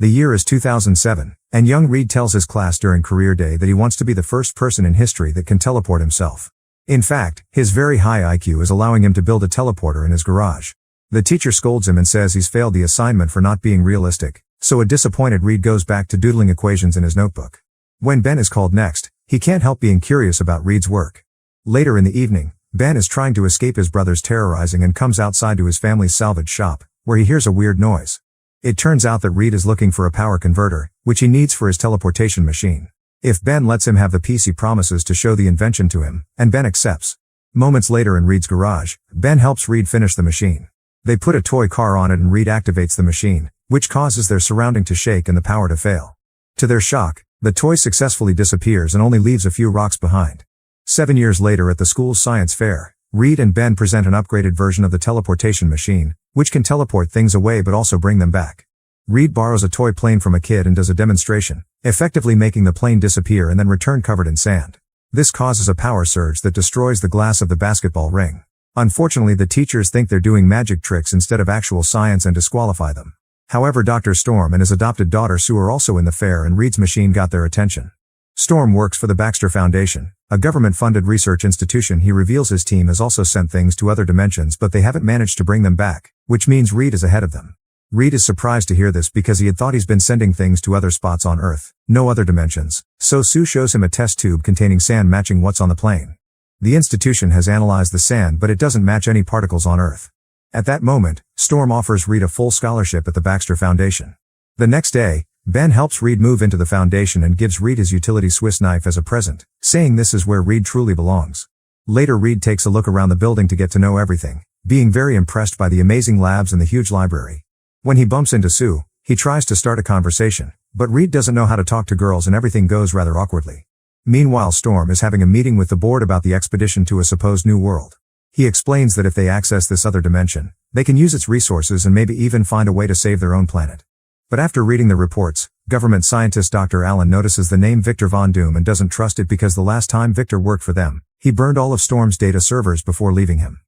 The year is 2007, and young Reed tells his class during career day that he wants to be the first person in history that can teleport himself. In fact, his very high IQ is allowing him to build a teleporter in his garage. The teacher scolds him and says he's failed the assignment for not being realistic, so a disappointed Reed goes back to doodling equations in his notebook. When Ben is called next, he can't help being curious about Reed's work. Later in the evening, Ben is trying to escape his brother's terrorizing and comes outside to his family's salvage shop, where he hears a weird noise. It turns out that Reed is looking for a power converter, which he needs for his teleportation machine. If Ben lets him have the piece, he promises to show the invention to him, and Ben accepts. Moments later in Reed's garage, Ben helps Reed finish the machine. They put a toy car on it and Reed activates the machine, which causes their surrounding to shake and the power to fail. To their shock, the toy successfully disappears and only leaves a few rocks behind. 7 years later at the school's science fair, Reed and Ben present an upgraded version of the teleportation machine, which can teleport things away but also bring them back. Reed borrows a toy plane from a kid and does a demonstration, effectively making the plane disappear and then return covered in sand. This causes a power surge that destroys the glass of the basketball ring. Unfortunately, the teachers think they're doing magic tricks instead of actual science and disqualify them. However, Dr. Storm and his adopted daughter Sue are also in the fair and Reed's machine got their attention. Storm works for the Baxter Foundation, a government-funded research institution. He reveals his team has also sent things to other dimensions but they haven't managed to bring them back, which means Reed is ahead of them. Reed is surprised to hear this because he had thought he's been sending things to other spots on Earth, no other dimensions, so Sue shows him a test tube containing sand matching what's on the plane. The institution has analyzed the sand but it doesn't match any particles on Earth. At that moment, Storm offers Reed a full scholarship at the Baxter Foundation. The next day, Ben helps Reed move into the foundation and gives Reed his utility Swiss knife as a present, saying this is where Reed truly belongs. Later Reed takes a look around the building to get to know everything, being very impressed by the amazing labs and the huge library. When he bumps into Sue, he tries to start a conversation, but Reed doesn't know how to talk to girls and everything goes rather awkwardly. Meanwhile, Storm is having a meeting with the board about the expedition to a supposed new world. He explains that if they access this other dimension, they can use its resources and maybe even find a way to save their own planet. But after reading the reports, government scientist Dr. Allen notices the name Victor Von Doom and doesn't trust it because the last time Victor worked for them, he burned all of Storm's data servers before leaving him.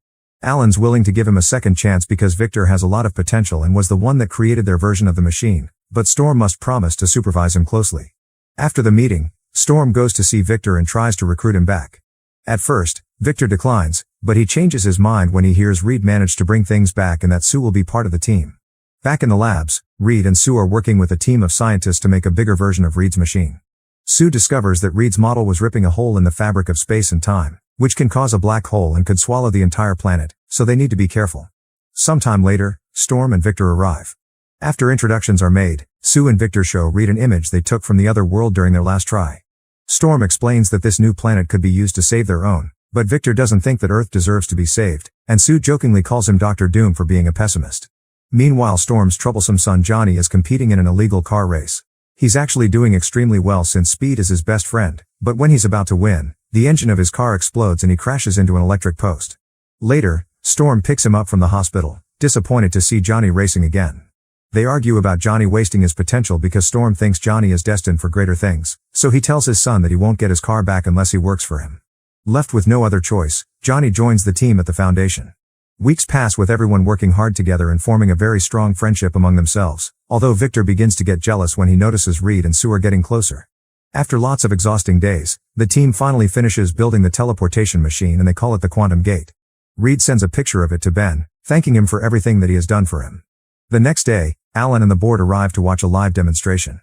Allen's willing to give him a second chance because Victor has a lot of potential and was the one that created their version of the machine, but Storm must promise to supervise him closely. After the meeting, Storm goes to see Victor and tries to recruit him back. At first, Victor declines, but he changes his mind when he hears Reed managed to bring things back and that Sue will be part of the team. Back in the labs, Reed and Sue are working with a team of scientists to make a bigger version of Reed's machine. Sue discovers that Reed's model was ripping a hole in the fabric of space and time, which can cause a black hole and could swallow the entire planet, so they need to be careful. Sometime later, Storm and Victor arrive. After introductions are made, Sue and Victor show Reed an image they took from the other world during their last try. Storm explains that this new planet could be used to save their own, but Victor doesn't think that Earth deserves to be saved, and Sue jokingly calls him Dr. Doom for being a pessimist. Meanwhile, Storm's troublesome son Johnny is competing in an illegal car race. He's actually doing extremely well since speed is his best friend, but when he's about to win, the engine of his car explodes and he crashes into an electric post. Later, Storm picks him up from the hospital, disappointed to see Johnny racing again. They argue about Johnny wasting his potential because Storm thinks Johnny is destined for greater things, so he tells his son that he won't get his car back unless he works for him. Left with no other choice, Johnny joins the team at the foundation. Weeks pass with everyone working hard together and forming a very strong friendship among themselves, although Victor begins to get jealous when he notices Reed and Sue are getting closer. After lots of exhausting days, the team finally finishes building the teleportation machine and they call it the Quantum Gate. Reed sends a picture of it to Ben, thanking him for everything that he has done for him. The next day, Allen and the board arrive to watch a live demonstration.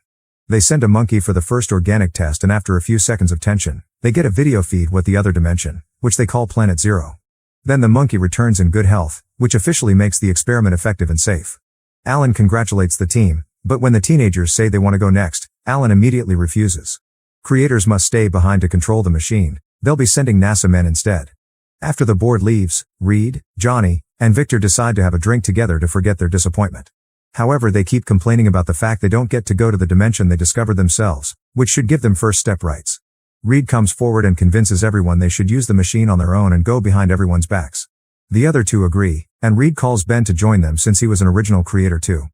They send a monkey for the first organic test and after a few seconds of tension, they get a video feed with the other dimension, which they call Planet Zero. Then the monkey returns in good health, which officially makes the experiment effective and safe. Allen congratulates the team, but when the teenagers say they want to go next, Allen immediately refuses. Creators must stay behind to control the machine, they'll be sending NASA men instead. After the board leaves, Reed, Johnny, and Victor decide to have a drink together to forget their disappointment. However, they keep complaining about the fact they don't get to go to the dimension they discovered themselves, which should give them first step rights. Reed comes forward and convinces everyone they should use the machine on their own and go behind everyone's backs. The other two agree, and Reed calls Ben to join them since he was an original creator too.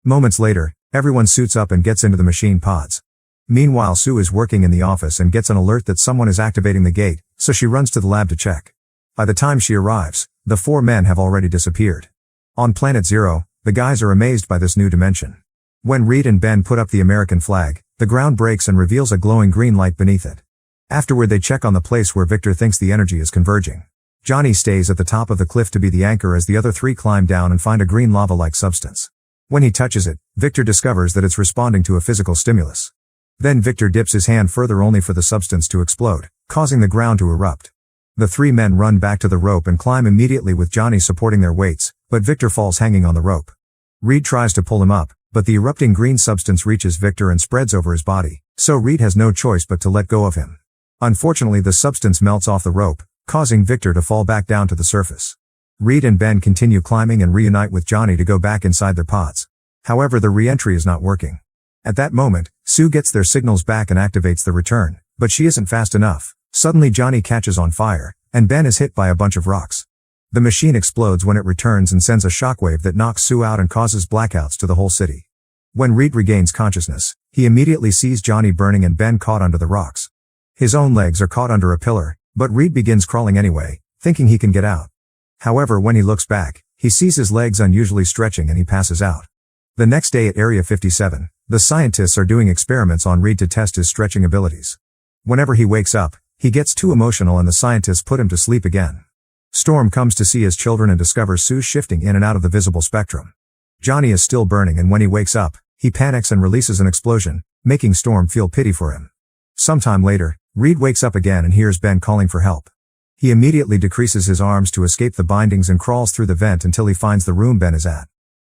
Moments later, everyone suits up and gets into the machine pods. Meanwhile, Sue is working in the office and gets an alert that someone is activating the gate, so she runs to the lab to check. By the time she arrives, the four men have already disappeared. On Planet Zero, the guys are amazed by this new dimension. When Reed and Ben put up the American flag, the ground breaks and reveals a glowing green light beneath it. Afterward they check on the place where Victor thinks the energy is converging. Johnny stays at the top of the cliff to be the anchor as the other three climb down and find a green lava-like substance. When he touches it, Victor discovers that it's responding to a physical stimulus. Then Victor dips his hand further only for the substance to explode, causing the ground to erupt. The three men run back to the rope and climb immediately with Johnny supporting their weights, but Victor falls hanging on the rope. Reed tries to pull him up, but the erupting green substance reaches Victor and spreads over his body, so Reed has no choice but to let go of him. Unfortunately, the substance melts off the rope, causing Victor to fall back down to the surface. Reed and Ben continue climbing and reunite with Johnny to go back inside their pods. However, the re-entry is not working. At that moment, Sue gets their signals back and activates the return, but she isn't fast enough. Suddenly Johnny catches on fire, and Ben is hit by a bunch of rocks. The machine explodes when it returns and sends a shockwave that knocks Sue out and causes blackouts to the whole city. When Reed regains consciousness, he immediately sees Johnny burning and Ben caught under the rocks. His own legs are caught under a pillar, but Reed begins crawling anyway, thinking he can get out. However, when he looks back, he sees his legs unusually stretching and he passes out. The next day at Area 57, the scientists are doing experiments on Reed to test his stretching abilities. Whenever he wakes up, he gets too emotional and the scientists put him to sleep again. Storm comes to see his children and discovers Sue shifting in and out of the visible spectrum. Johnny is still burning and when he wakes up, he panics and releases an explosion, making Storm feel pity for him. Sometime later, Reed wakes up again and hears Ben calling for help. He immediately decreases his arms to escape the bindings and crawls through the vent until he finds the room Ben is at.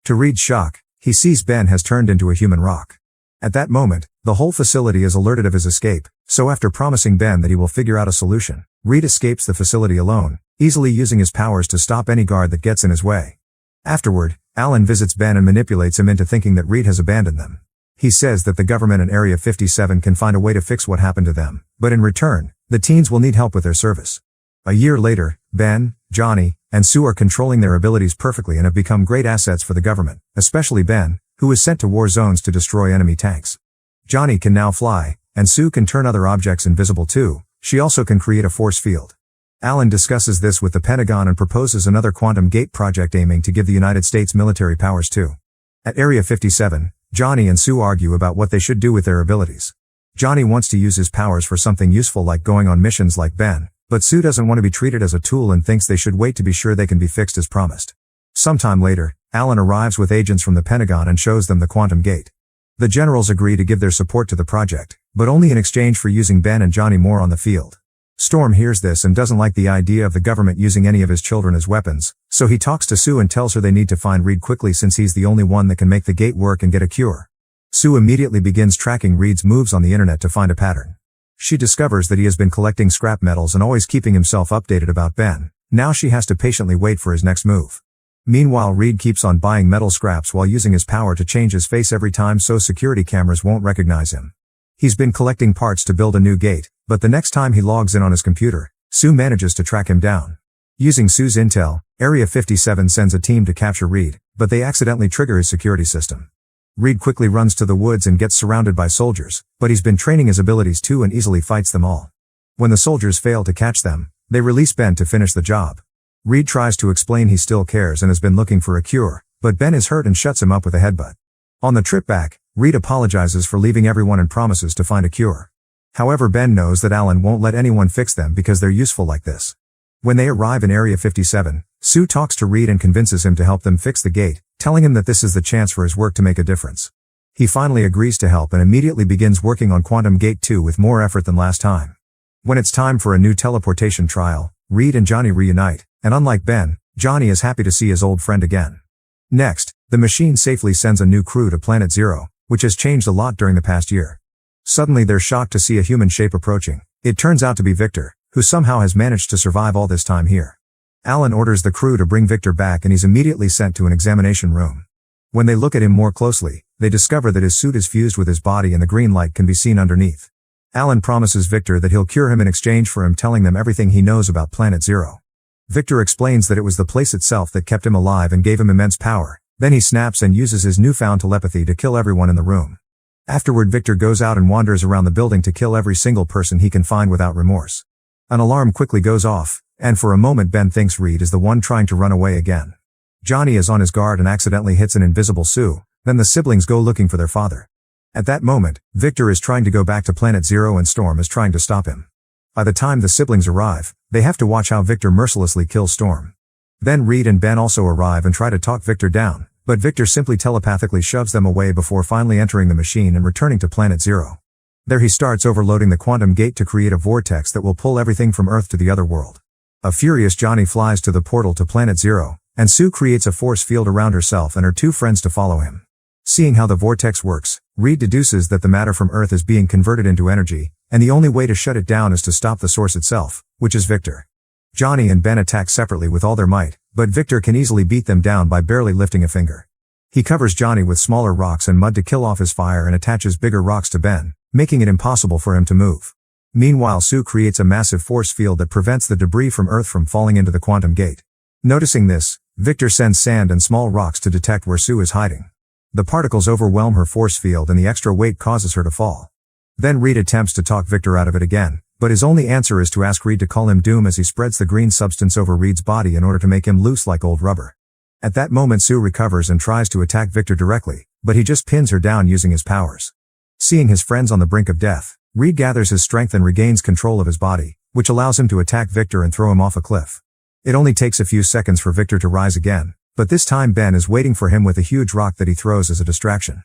To Reed's shock, he sees Ben has turned into a human rock. At that moment, the whole facility is alerted of his escape, so after promising Ben that he will figure out a solution, Reed escapes the facility alone, easily using his powers to stop any guard that gets in his way. Afterward, Alan visits Ben and manipulates him into thinking that Reed has abandoned them. He says that the government in Area 57 can find a way to fix what happened to them, but in return, the teens will need help with their service. A year later, Ben, Johnny, and Sue are controlling their abilities perfectly and have become great assets for the government, especially Ben, who is sent to war zones to destroy enemy tanks. Johnny can now fly, and Sue can turn other objects invisible too. She also can create a force field. Alan discusses this with the Pentagon and proposes another quantum gate project aiming to give the United States military powers too. At Area 57, Johnny and Sue argue about what they should do with their abilities. Johnny wants to use his powers for something useful like going on missions like Ben, but Sue doesn't want to be treated as a tool and thinks they should wait to be sure they can be fixed as promised. Sometime later, Alan arrives with agents from the Pentagon and shows them the quantum gate. The generals agree to give their support to the project, but only in exchange for using Ben and Johnny more on the field. Storm hears this and doesn't like the idea of the government using any of his children as weapons, so he talks to Sue and tells her they need to find Reed quickly since he's the only one that can make the gate work and get a cure. Sue immediately begins tracking Reed's moves on the internet to find a pattern. She discovers that he has been collecting scrap metals and always keeping himself updated about Ben. Now she has to patiently wait for his next move. Meanwhile, Reed keeps on buying metal scraps while using his power to change his face every time so security cameras won't recognize him. He's been collecting parts to build a new gate, but the next time he logs in on his computer, Sue manages to track him down. Using Sue's intel, Area 57 sends a team to capture Reed, but they accidentally trigger his security system. Reed quickly runs to the woods and gets surrounded by soldiers, but he's been training his abilities too and easily fights them all. When the soldiers fail to catch them, they release Ben to finish the job. Reed tries to explain he still cares and has been looking for a cure, but Ben is hurt and shuts him up with a headbutt. On the trip back, Reed apologizes for leaving everyone and promises to find a cure. However, Ben knows that Alan won't let anyone fix them because they're useful like this. When they arrive in Area 57, Sue talks to Reed and convinces him to help them fix the gate, telling him that this is the chance for his work to make a difference. He finally agrees to help and immediately begins working on Quantum Gate 2 with more effort than last time. When it's time for a new teleportation trial, Reed and Johnny reunite, and unlike Ben, Johnny is happy to see his old friend again. Next, the machine safely sends a new crew to Planet Zero, which has changed a lot during the past year. Suddenly they're shocked to see a human shape approaching. It turns out to be Victor, who somehow has managed to survive all this time here. Alan orders the crew to bring Victor back and he's immediately sent to an examination room. When they look at him more closely, they discover that his suit is fused with his body and the green light can be seen underneath. Alan promises Victor that he'll cure him in exchange for him telling them everything he knows about Planet Zero. Victor explains that it was the place itself that kept him alive and gave him immense power. Then he snaps and uses his newfound telepathy to kill everyone in the room. Afterward, Victor goes out and wanders around the building to kill every single person he can find without remorse. An alarm quickly goes off, and for a moment Ben thinks Reed is the one trying to run away again. Johnny is on his guard and accidentally hits an invisible Sue, Then the siblings go looking for their father. At that moment, Victor is trying to go back to Planet Zero and Storm is trying to stop him. By the time the siblings arrive, they have to watch how Victor mercilessly kills Storm. Then Reed and Ben also arrive and try to talk Victor down, but Victor simply telepathically shoves them away before finally entering the machine and returning to Planet Zero. There he starts overloading the quantum gate to create a vortex that will pull everything from Earth to the other world. A furious Johnny flies to the portal to Planet Zero, and Sue creates a force field around herself and her two friends to follow him. Seeing how the vortex works, Reed deduces that the matter from Earth is being converted into energy, and the only way to shut it down is to stop the source itself, which is Victor. Johnny and Ben attack separately with all their might, but Victor can easily beat them down by barely lifting a finger. He covers Johnny with smaller rocks and mud to kill off his fire and attaches bigger rocks to Ben, making it impossible for him to move. Meanwhile, Sue creates a massive force field that prevents the debris from Earth from falling into the quantum gate. Noticing this, Victor sends sand and small rocks to detect where Sue is hiding. The particles overwhelm her force field and the extra weight causes her to fall. Then Reed attempts to talk Victor out of it again, but his only answer is to ask Reed to call him Doom as he spreads the green substance over Reed's body in order to make him loose like old rubber. At that moment Sue recovers and tries to attack Victor directly, but he just pins her down using his powers. Seeing his friends on the brink of death, Reed gathers his strength and regains control of his body, which allows him to attack Victor and throw him off a cliff. It only takes a few seconds for Victor to rise again, but this time Ben is waiting for him with a huge rock that he throws as a distraction.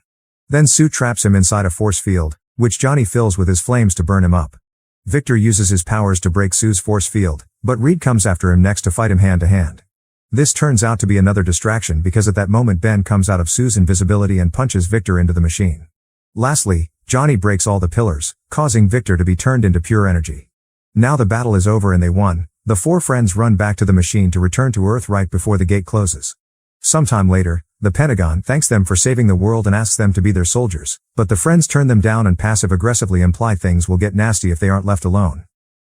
Then Sue traps him inside a force field, which Johnny fills with his flames to burn him up. Victor uses his powers to break Sue's force field, but Reed comes after him next to fight him hand to hand. This turns out to be another distraction because at that moment Ben comes out of Sue's invisibility and punches Victor into the machine. Lastly, Johnny breaks all the pillars, causing Victor to be turned into pure energy. Now the battle is over and they won. The four friends run back to the machine to return to Earth right before the gate closes. Sometime later, the Pentagon thanks them for saving the world and asks them to be their soldiers, but the friends turn them down and passive-aggressively imply things will get nasty if they aren't left alone.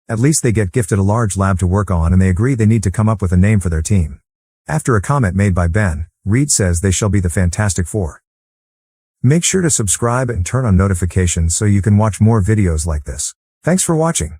At least they get gifted a large lab to work on and they agree they need to come up with a name for their team. After a comment made by Ben, Reed says they shall be the Fantastic Four. Make sure to subscribe and turn on notifications so you can watch more videos like this. Thanks for watching.